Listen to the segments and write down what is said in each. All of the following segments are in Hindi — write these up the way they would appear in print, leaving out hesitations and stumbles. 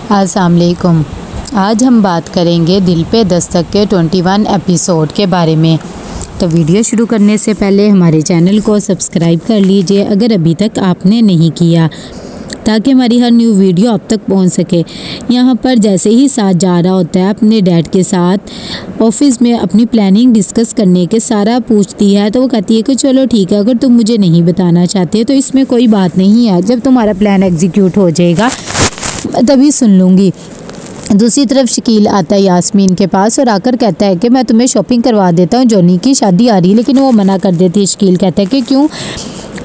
अस्सलाम वालेकुम। आज हम बात करेंगे दिल पे दस्तक के 21 एपिसोड के बारे में। तो वीडियो शुरू करने से पहले हमारे चैनल को सब्सक्राइब कर लीजिए अगर अभी तक आपने नहीं किया, ताकि हमारी हर न्यू वीडियो आप तक पहुंच सके। यहाँ पर जैसे ही साथ जा रहा होता है अपने डैड के साथ ऑफिस में अपनी प्लानिंग डिस्कस करने के, सारा पूछती है तो वो कहती है कि चलो ठीक है, अगर तुम मुझे नहीं बताना चाहते तो इसमें कोई बात नहीं है, जब तुम्हारा प्लान एग्जीक्यूट हो जाएगा तभी सुन लूँगी। दूसरी तरफ शकील आता है यास्मीन के पास और आकर कहता है कि मैं तुम्हें शॉपिंग करवा देता हूँ, जॉनी की शादी आ रही है। लेकिन वो मना कर देती है। शकील कहता है कि क्यों,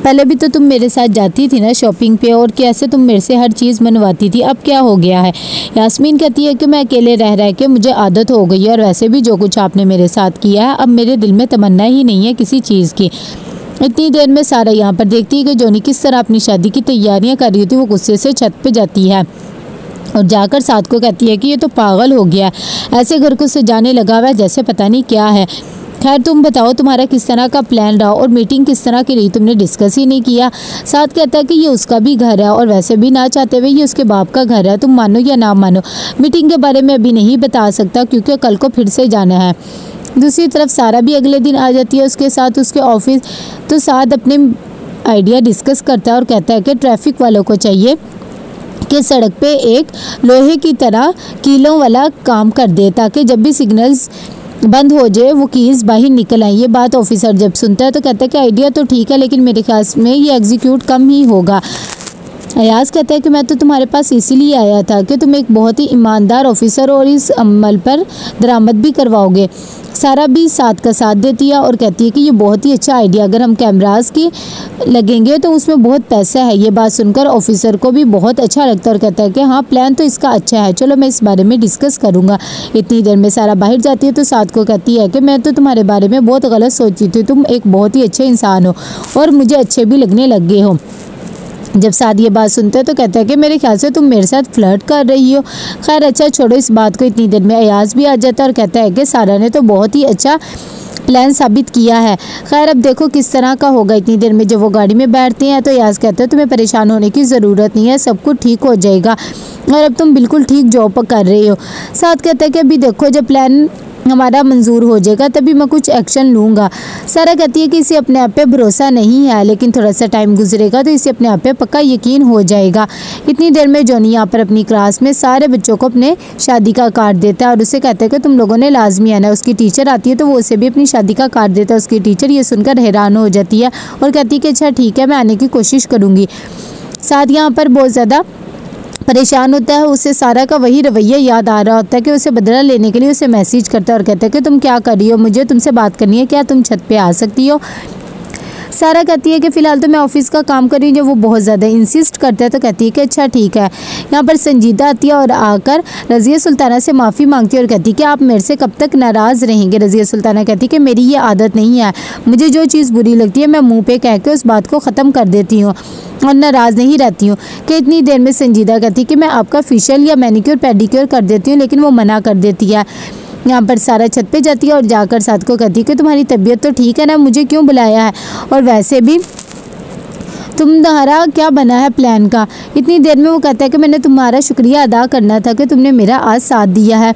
पहले भी तो तुम मेरे साथ जाती थी ना शॉपिंग पे, और कैसे तुम मेरे से हर चीज़ मनवाती थी, अब क्या हो गया है। यास्मीन कहती है कि मैं अकेले रह रह के मुझे आदत हो गई है, और वैसे भी जो कुछ आपने मेरे साथ किया है अब मेरे दिल में तमन्ना ही नहीं है किसी चीज़ की। इतनी देर में सारा यहाँ पर देखती है कि जॉनी किस तरह अपनी शादी की तैयारियाँ कर रही थी। वो गुस्से से छत पे जाती है और जाकर साथ को कहती है कि ये तो पागल हो गया, ऐसे घर को सजाने लगा हुआ है जैसे पता नहीं क्या है। खैर तुम बताओ तुम्हारा किस तरह का प्लान रहा और मीटिंग किस तरह की रही, तुमने डिस्कस ही नहीं किया। साथ कहता है कि ये उसका भी घर है और वैसे भी ना चाहते हुए ये उसके बाप का घर है, तुम मानो या ना मानो। मीटिंग के बारे में अभी नहीं बता सकता क्योंकि कल को फिर से जाना है। दूसरी तरफ सारा भी अगले दिन आ जाती है उसके साथ उसके ऑफिस, तो साथ अपने आइडिया डिस्कस करता है और कहता है कि ट्रैफिक वालों को चाहिए कि सड़क पे एक लोहे की तरह कीलों वाला काम कर दे, ताकि जब भी सिग्नल्स बंद हो जाए वो कीज बाहर निकल आए। ये बात ऑफिसर जब सुनता है तो कहता है कि आइडिया तो ठीक है, लेकिन मेरे ख्याल में ये एग्जीक्यूट कम ही होगा। अयाज कहता है कि मैं तो तुम्हारे पास इसीलिए आया था कि तुम एक बहुत ही ईमानदार ऑफिसर और इस अमल पर दरामद भी करवाओगे। सारा भी साथ का साथ देती है और कहती है कि ये बहुत ही अच्छा आइडिया, अगर हम कैमरास की लगेंगे तो उसमें बहुत पैसा है। ये बात सुनकर ऑफिसर को भी बहुत अच्छा लगता है और कहता है कि हाँ प्लान तो इसका अच्छा है, चलो मैं इस बारे में डिस्कस करूँगा। इतनी देर में सारा बाहर जाती है तो साथ को कहती है कि मैं तो तुम्हारे बारे में बहुत गलत सोची थी, तुम एक बहुत ही अच्छे इंसान हो और मुझे अच्छे भी लगने लग गए हो। जब साद ये बात सुनते हैं तो कहता है कि मेरे ख्याल से तुम मेरे साथ फ्लर्ट कर रही हो। खैर अच्छा छोड़ो इस बात को। इतनी देर में अयाज भी आ जाता है और कहता है कि सारा ने तो बहुत ही अच्छा प्लान साबित किया है। खैर अब देखो किस तरह का होगा। इतनी देर में जब वो गाड़ी में बैठते हैं तो अयाज कहता है तुम्हें परेशान होने की ज़रूरत नहीं है, सब कुछ ठीक हो जाएगा और अब तुम बिल्कुल ठीक जॉब कर रही हो। साथ कहता है कि अभी देखो जब प्लान हमारा मंजूर हो जाएगा तभी मैं कुछ एक्शन लूँगा। सारा कहती है कि इसे अपने आप पे भरोसा नहीं है, लेकिन थोड़ा सा टाइम गुजरेगा तो इसे अपने आप पे पक्का यकीन हो जाएगा। इतनी देर में जॉनी यहाँ पर अपनी क्लास में सारे बच्चों को अपने शादी का कार्ड देता है और उसे कहता है कि तुम लोगों ने लाजमी आना। उसकी टीचर आती है तो वो उसे भी अपनी शादी का कार्ड देता है। उसकी टीचर ये सुनकर हैरान हो जाती है और कहती है कि अच्छा ठीक है, मैं आने की कोशिश करूँगी। साथ यहाँ पर बहुत ज़्यादा परेशान होता है, उसे सारा का वही रवैया याद आ रहा होता है कि उसे बदला लेने के लिए उसे मैसेज करता है और कहता है कि तुम क्या कर रही हो, मुझे तुमसे बात करनी है, क्या तुम छत पे आ सकती हो। सारा कहती है कि फ़िलहाल तो मैं ऑफिस का काम कर रही हूँ। जब वो बहुत ज़्यादा इंसिस्ट करता है तो कहती है कि अच्छा ठीक है। यहाँ पर संजीदा आती है और आकर रज़िया सुल्ताना से माफ़ी मांगती है और कहती है कि आप मेरे से कब तक नाराज़ रहेंगे। रज़िया सुल्ताना कहती है कि मेरी ये आदत नहीं है, मुझे जो चीज़ बुरी लगती है मैं मुँह पे कह के उस बात को ख़त्म कर देती हूँ और नाराज़ नहीं रहती हूँ। कि इतनी देर में संजीदा कहती है कि मैं आपका फेशियल या मैनिक्योर पेडिक्योर कर देती हूँ, लेकिन वो मना कर देती है। यहाँ पर सारा छत पे जाती है और जाकर साथ को कहती है कि तुम्हारी तबीयत तो ठीक है ना, मुझे क्यों बुलाया है, और वैसे भी तुम्हारा क्या बना है प्लान का। इतनी देर में वो कहता है कि मैंने तुम्हारा शुक्रिया अदा करना था कि तुमने मेरा आज साथ दिया है।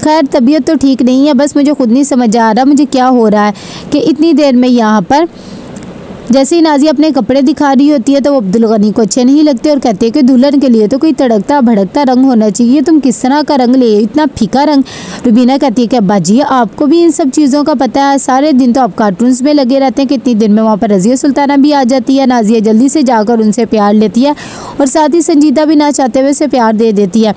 खैर तबीयत तो ठीक नहीं है, बस मुझे खुद नहीं समझ आ रहा मुझे क्या हो रहा है। कि इतनी देर में यहाँ पर जैसे ही नाज़िया अपने कपड़े दिखा रही होती है तो वो अब्दुल गनी को अच्छे नहीं लगते और कहते हैं कि दुल्हन के लिए तो कोई तड़कता भड़कता रंग होना चाहिए, तुम किस तरह का रंग ले, इतना फीका रंग। रुबीना कहती है कि अब्बा जी आपको भी इन सब चीज़ों का पता है, सारे दिन तो आप कार्टून्स में लगे रहते हैं। कि इतनी दिन में वहाँ पर रज़िया सुल्ताना भी आ जाती है। नाज़िया जल्दी से जाकर उनसे प्यार लेती है और साथ ही संजीदा भी ना चाहते हुए उसे प्यार दे देती है।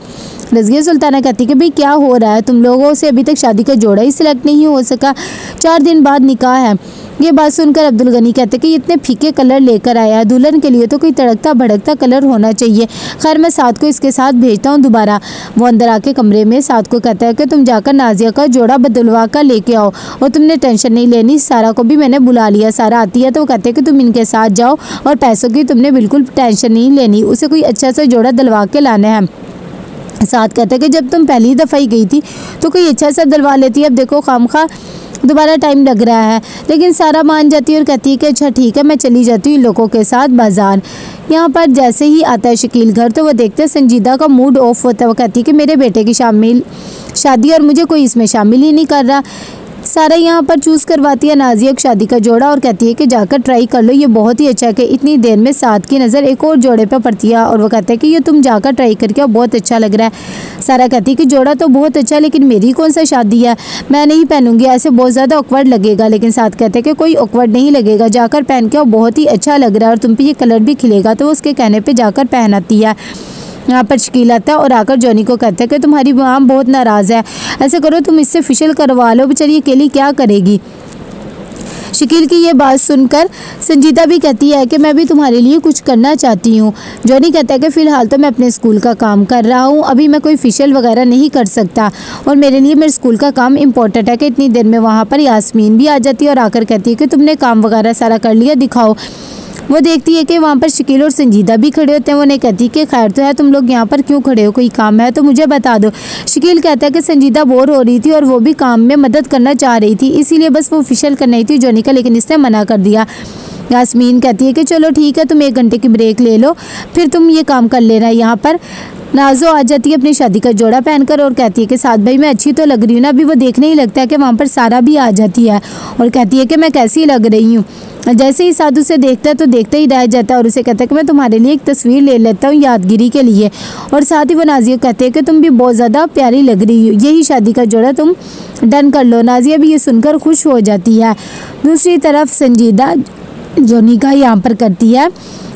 रज़िया सुल्ताना कहती है कि भाई क्या हो रहा है, तुम लोगों से अभी तक शादी का जोड़ा ही सिलेक्ट नहीं हो सका, 4 दिन बाद निकाह है। ये बात सुनकर अब्दुल गनी कहते हैं कि इतने फीके कलर लेकर आया है, दुल्हन के लिए तो कोई तड़कता भड़कता कलर होना चाहिए। खैर मैं साथ को इसके साथ भेजता हूँ दोबारा। वो अंदर आके कमरे में साथ को कहता है कि तुम जाकर नाज़िया का जोड़ा बदलवा कर लेके आओ और तुमने टेंशन नहीं लेनी, सारा को भी मैंने बुला लिया। सारा आती है तो वो कहते हैं कि तुम इनके साथ जाओ और पैसों की तुमने बिल्कुल टेंशन नहीं लेनी, उसे कोई अच्छा सा जोड़ा दिलवा के लाना है। साथ कहते हैं कि जब तुम पहली दफ़ा ही गई थी तो कोई अच्छा सा दिलवा लेती है, अब देखो खामखा दोबारा टाइम लग रहा है। लेकिन सारा मान जाती है और कहती है कि अच्छा ठीक है, मैं चली जाती हूँ इन लोगों के साथ बाज़ार। यहाँ पर जैसे ही आता है शकील घर तो वो देखते हैं संजीदा का मूड ऑफ होता है। वो कहती है कि मेरे बेटे की शादी और मुझे कोई इसमें शामिल ही नहीं कर रहा। सारा यहाँ पर चूज़ करवाती है नाजिया की शादी का जोड़ा और कहती है कि जाकर ट्राई कर लो, ये बहुत ही अच्छा है। कि इतनी देर में साथ की नज़र एक और जोड़े पे पड़ती है और वो कहता है कि ये तुम जाकर ट्राई करके आओ, बहुत अच्छा लग रहा है। सारा कहती है कि जोड़ा तो बहुत अच्छा है लेकिन मेरी कौन सा शादी है, मैं नहीं पहनूंगी, ऐसे बहुत ज़्यादा ऑकवर्ड लगेगा। लेकिन साथ कहते हैं कि कोई ऑकवर्ड नहीं लगेगा, जाकर पहन के आओ, बहुत ही अच्छा लग रहा है और तुम पे ये कलर भी खिलेगा। तो वो उसके कहने पर जाकर पहनाती है। यहाँ पर शकील आता है और आकर जॉनी को कहता है कि तुम्हारी माँ बहुत नाराज़ है, ऐसे करो तुम इससे फेशियल करवा लो, बेचारी अकेली क्या करेगी। शकील की ये बात सुनकर संजीदा भी कहती है कि मैं भी तुम्हारे लिए कुछ करना चाहती हूँ। जॉनी कहता है कि फ़िलहाल तो मैं अपने स्कूल का काम कर रहा हूँ, अभी मैं कोई फेशियल वगैरह नहीं कर सकता और मेरे लिए मेरे स्कूल का काम इम्पोर्टेंट है। कि इतनी देर में वहाँ पर यास्मीन भी आ जाती है और आकर कहती है कि तुमने काम वगैरह सारा कर लिया, दिखाओ। वो देखती है कि वहाँ पर शकील और संजीदा भी खड़े होते हैं। वो उन्हें कहती है कि खैर तो है, तुम लोग यहाँ पर क्यों खड़े हो, कोई काम है तो मुझे बता दो। शकील कहता है कि संजीदा बोर हो रही थी और वो भी काम में मदद करना चाह रही थी, इसीलिए बस वो फेशियल करनी थी जॉनी का, लेकिन इसने मना कर दिया। यास्मीन कहती है कि चलो ठीक है, तुम 1 घंटे की ब्रेक ले लो, फिर तुम ये काम कर लेना। यहाँ पर नाजो आ जाती है अपनी शादी का जोड़ा पहनकर और कहती है कि साथ भाई मैं अच्छी तो लग रही हूँ ना। अभी वो देखने ही लगता है कि वहाँ पर सारा भी आ जाती है और कहती है कि मैं कैसी लग रही हूँ। जैसे ही साधु से देखता है तो देखते ही रह जाता है और उसे कहता है कि मैं तुम्हारे लिए एक तस्वीर ले लेता हूँ यादगिरी के लिए। और साथ ही वो नाजिया कहते हैं कि तुम भी बहुत ज़्यादा प्यारी लग रही हो, यही शादी का जोड़ा तुम डन कर लो। नाजिया भी ये सुनकर खुश हो जाती है। दूसरी तरफ संजीदा जॉनी का यहाँ पर करती है,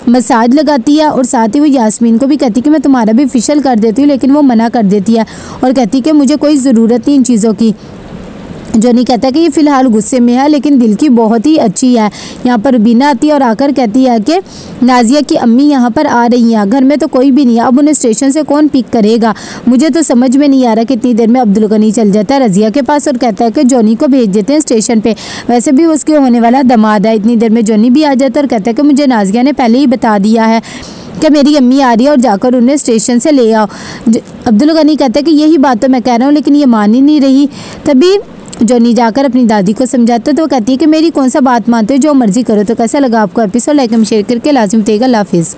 मसाज लगाती है और साथ ही वो यास्मीन को भी कहती है कि मैं तुम्हारा भी फेशियल कर देती हूँ, लेकिन वो मना कर देती है और कहती है कि मुझे कोई ज़रूरत नहीं इन चीज़ों की। जॉनी कहता है कि ये फ़िलहाल गुस्से में है लेकिन दिल की बहुत ही अच्छी है। यहाँ पर बीना आती है और आकर कहती है कि नाजिया की अम्मी यहाँ पर आ रही हैं, घर में तो कोई भी नहीं है, अब उन्हें स्टेशन से कौन पिक करेगा। मुझे तो समझ में नहीं आ रहा। कितनी देर में अब्दुल गनी चल जाता है रज़िया के पास और कहता है कि जॉनी को भेज देते हैं स्टेशन पर, वैसे भी उसके होने वाला दामाद है। इतनी देर में जॉनी भी आ जाता है और कहता है कि मुझे नाजिया ने पहले ही बता दिया है कि मेरी अम्मी आ रही है और जाकर उन्हें स्टेशन से ले आओ। अब्दुल गनी कहता है कि यही बात तो मैं कह रहा हूँ, लेकिन ये मान ही नहीं रही। तभी जॉनी जाकर अपनी दादी को समझाता है तो वो कहती है कि मेरी कौन सा बात मानते हो, जो मर्जी करो। तो कैसा लगा आपको एपिसोड, लाइक एंड शेयर करके लाजिम बताइएगा। अल्लाह हाफिज़।